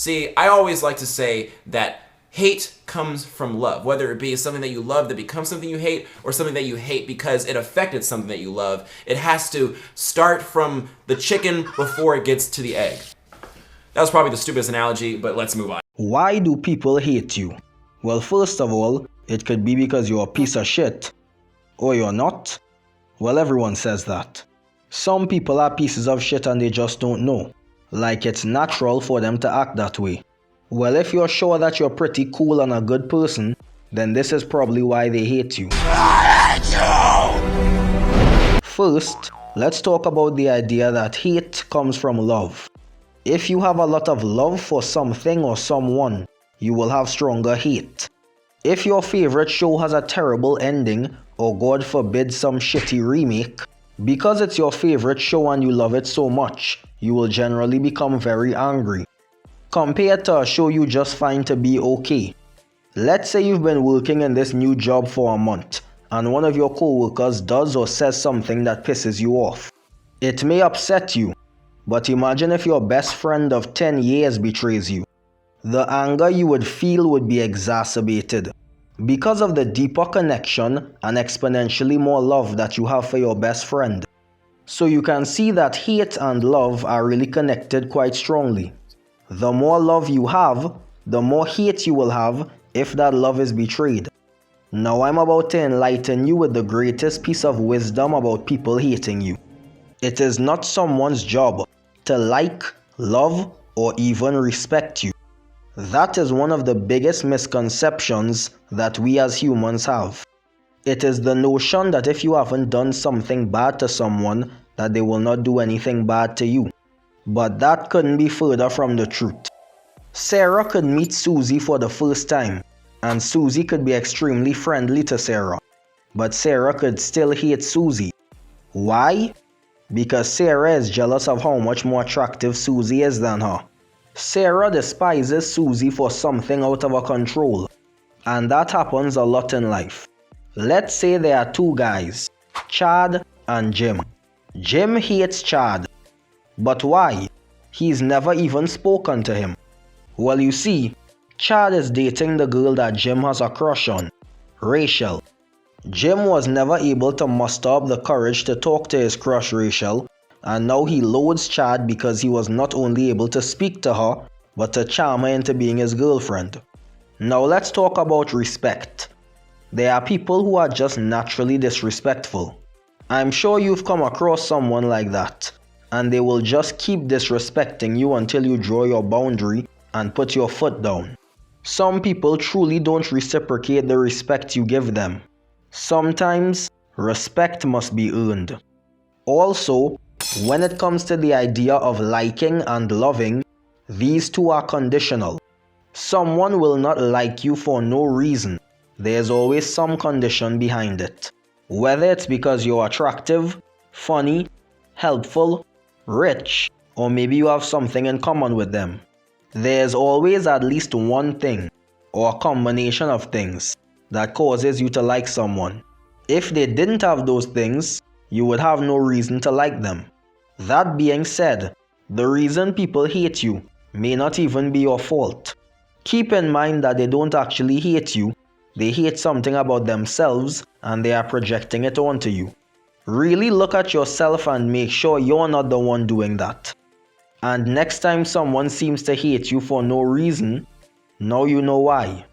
See, I always like to say that hate comes from love, whether it be something that you love that becomes something you hate, or something that you hate because it affected something that you love. It has to start from the chicken before it gets to the egg. That was probably the stupidest analogy, but let's move on. Why do people hate you? Well, first of all, it could be because you're a piece of shit. Or you're not. Well, everyone says that. Some people are pieces of shit and they just don't know. Like it's natural for them to act that way. Well, if you're sure that you're pretty cool and a good person, then this is probably why they hate you. First, let's talk about the idea that hate comes from love. If you have a lot of love for something or someone, you will have stronger hate. If your favorite show has a terrible ending, or God forbid some shitty remake, because it's your favorite show and you love it so much, you will generally become very angry. Compared to a show you just find to be okay. Let's say you've been working in this new job for a month, and one of your co-workers does or says something that pisses you off. It may upset you, but imagine if your best friend of 10 years betrays you. The anger you would feel would be exacerbated because of the deeper connection and exponentially more love that you have for your best friend. So you can see that hate and love are really connected quite strongly. The more love you have, the more hate you will have if that love is betrayed. Now I'm about to enlighten you with the greatest piece of wisdom about people hating you. It is not someone's job to like, love, or even respect you. That is one of the biggest misconceptions that we as humans have. It is the notion that if you haven't done something bad to someone, that they will not do anything bad to you. But that couldn't be further from the truth. Sarah could meet Susie for the first time, and Susie could be extremely friendly to Sarah. But Sarah could still hate Susie. Why? Because Sarah is jealous of how much more attractive Susie is than her. Sarah despises Susie for something out of her control. And that happens a lot in life. Let's say there are two guys, Chad and Jim. Jim hates Chad. But why? He's never even spoken to him. Well, you see, Chad is dating the girl that Jim has a crush on, Rachel. Jim was never able to muster up the courage to talk to his crush Rachel, and now he loathes Chad because he was not only able to speak to her, but to charm her into being his girlfriend. Now let's talk about respect. There are people who are just naturally disrespectful. I'm sure you've come across someone like that, and they will just keep disrespecting you until you draw your boundary and put your foot down. Some people truly don't reciprocate the respect you give them. Sometimes, respect must be earned. Also, when it comes to the idea of liking and loving, these two are conditional. Someone will not like you for no reason. There's always some condition behind it. Whether it's because you're attractive, funny, helpful, rich, or maybe you have something in common with them. There's always at least one thing, or a combination of things, that causes you to like someone. If they didn't have those things, you would have no reason to like them. That being said, the reason people hate you may not even be your fault. Keep in mind that they don't actually hate you, they hate something about themselves and they are projecting it onto you. Really look at yourself and make sure you're not the one doing that. And next time someone seems to hate you for no reason, now you know why.